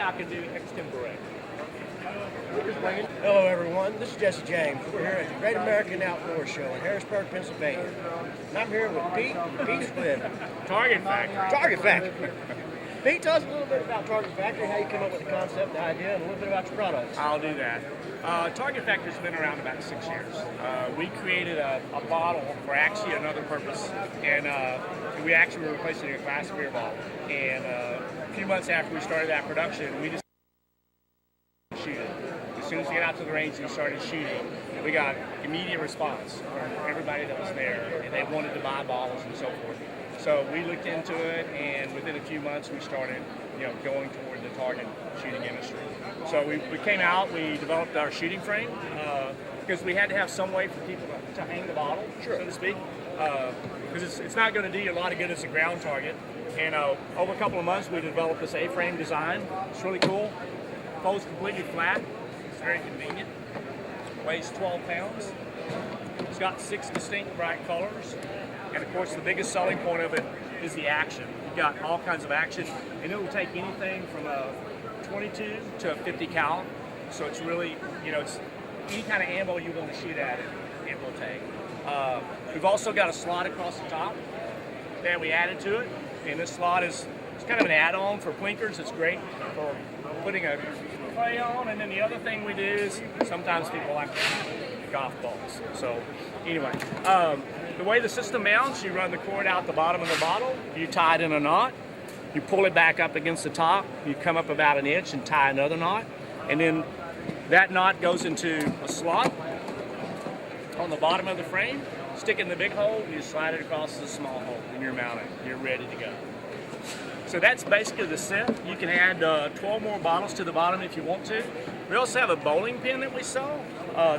I can do extempore. Hello everyone, this is Jesse James. We're here at the Great American Outdoor Show in Harrisburg, Pennsylvania. And I'm here with Pete. Pete's with Target Factory. Target Factory. Pete, tell us a little bit about Target Factory, how you came up with the concept, the idea, and a little bit about your products. I'll do that. Target Factory's been around about 6 years. We created a bottle for actually another purpose, and we actually were replacing a glass beer bottle. And a few months after we started that production, we just shoot it. As soon as we got out to the range and started shooting, we got immediate response from everybody that was there, and they wanted to buy bottles and so forth. So we looked into it, and within a few months we started, going toward the target shooting industry. So we came out, we developed our shooting frame because we had to have some way for people to hang the bottle, so to speak, because it's not going to do you a lot of good as a ground target. And over a couple of months we developed this A-frame design. It's really cool. Folds completely flat. It's very convenient. Weighs 12 pounds. It's got 6 distinct bright colors. And of course the biggest selling point of it is the action. You've got all kinds of action, and it will take anything from a 22 to a 50 cal. So it's really, it's any kind of ammo you want to shoot at it will take. We've also got a slot across the top that we added to it. And this slot is kind of an add-on for plinkers. It's great for putting a clay on. And then the other thing we do is sometimes people like golf balls. So anyway, the way the system mounts, you run the cord out the bottom of the bottle, you tie it in a knot, you pull it back up against the top, you come up about an inch and tie another knot, and then that knot goes into a slot on the bottom of the frame, stick it in the big hole, and you slide it across the small hole, and you're mounted. You're ready to go. So that's basically the set. You can add 12 more bottles to the bottom if you want to. We also have a bowling pin that we sell.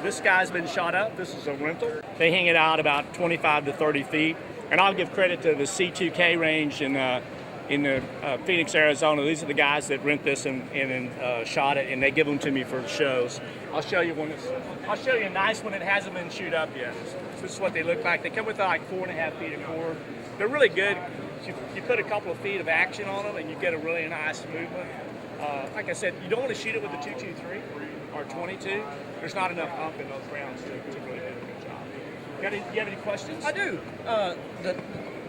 This guy's been shot up. This is a rental. They hang it out about 25 to 30 feet. And I'll give credit to the C2K range in Phoenix, Arizona. These are the guys that rent this and shot it, and they give them to me for shows. I'll show you a nice one that hasn't been shoot up yet. So this is what they look like. They come with like 4.5 feet of cord. They're really good. You put a couple of feet of action on them, and you get a really nice movement. Like I said, you don't want to shoot it with a 223 or 22. There's not enough pump in those rounds to really do a good job. You have any questions? I do.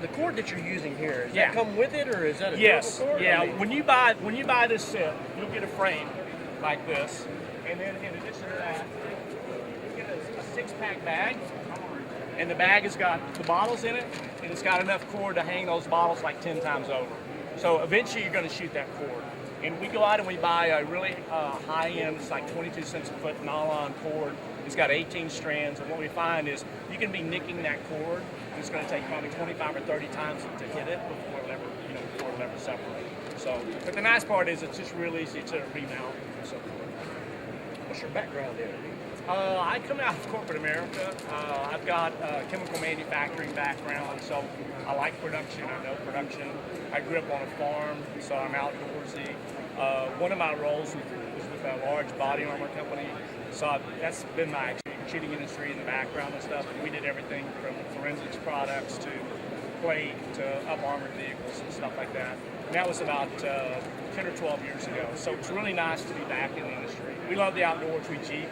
The cord that you're using here, does Yeah. that come with it, or is that a Yes. durable cord? Yeah. I mean, When you buy this set, you'll get a frame like this, and then in addition to that, you get a 6-pack bag, and the bag has got the bottles in it, and it's got enough cord to hang those bottles like 10 times over. So eventually you're going to shoot that cord. And we go out and we buy a really high-end, it's like 22 cents a foot nylon cord. It's got 18 strands, and what we find is you can be nicking that cord, and it's going to take probably 25 or 30 times to hit it before it'll ever separate. So, but the nice part is it's just real easy to remount and so forth. what's your background in? I come out of corporate America. I've got a chemical manufacturing background, so I like production. I know production. I grew up on a farm, so I'm outdoorsy. One of my roles was with a large body armor company, so that's been my shooting industry in the background and stuff. And we did everything from forensics products to plate to up armored vehicles and stuff like that. And that was about 10 or 12 years ago. So it's really nice to be back in the industry. We love the outdoors. We Jeep.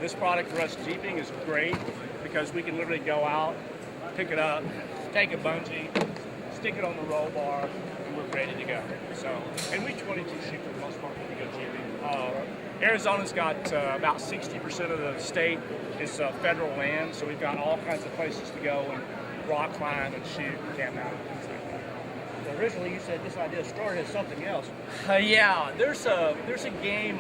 This product for us, Jeeping, is great because we can literally go out, pick it up, take a bungee, stick it on the roll bar, and we're ready to go. So, and we 22 shoot for the most part when we go Jeeping. Arizona's got about 60% of the state is federal land, so we've got all kinds of places to go and rock climb and shoot and camp out and things like that. Well, originally you said this idea started as something else. Yeah, there's a game.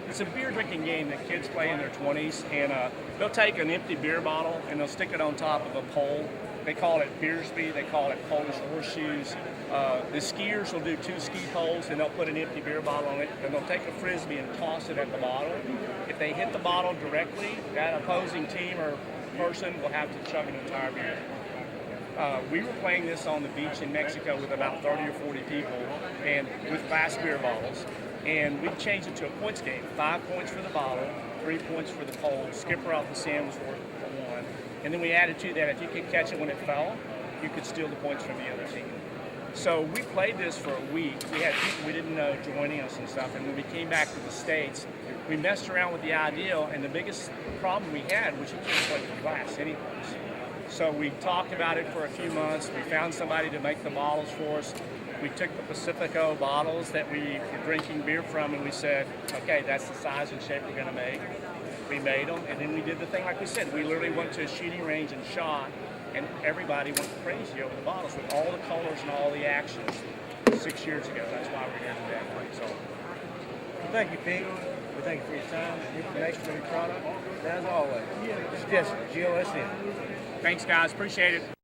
It's a beer drinking game that kids play in their 20s, and they'll take an empty beer bottle and they'll stick it on top of a pole. They call it Beersby, they call it Polish horseshoes. The skiers will do 2 ski poles and they'll put an empty beer bottle on it, and they'll take a frisbee and toss it at the bottle. If they hit the bottle directly, that opposing team or person will have to chug an entire beer. We were playing this on the beach in Mexico with about 30 or 40 people, and with glass beer bottles. And we changed it to a points game. 5 points for the bottle, 3 points for the pole. Skipper off the sand was worth 1. And then we added to that, if you could catch it when it fell, you could steal the points from the other team. So we played this for a week. We had people we didn't know joining us and stuff. And when we came back to the States, we messed around with the idea. And the biggest problem we had was you can't play with glass anyways. So we talked about it for a few months. We found somebody to make the bottles for us. We took the Pacifico bottles that we were drinking beer from, and we said, okay, that's the size and shape we're going to make. We made them, and then we did the thing like we said. We literally went to a shooting range and shot, and everybody went crazy over the bottles with all the colors and all the actions 6 years ago. That's why we're here today. So, Well, thank you, Pete. We thank you for your time, information on your product. And as always, this is Jesse, GOSN. thanks, guys. Appreciate it.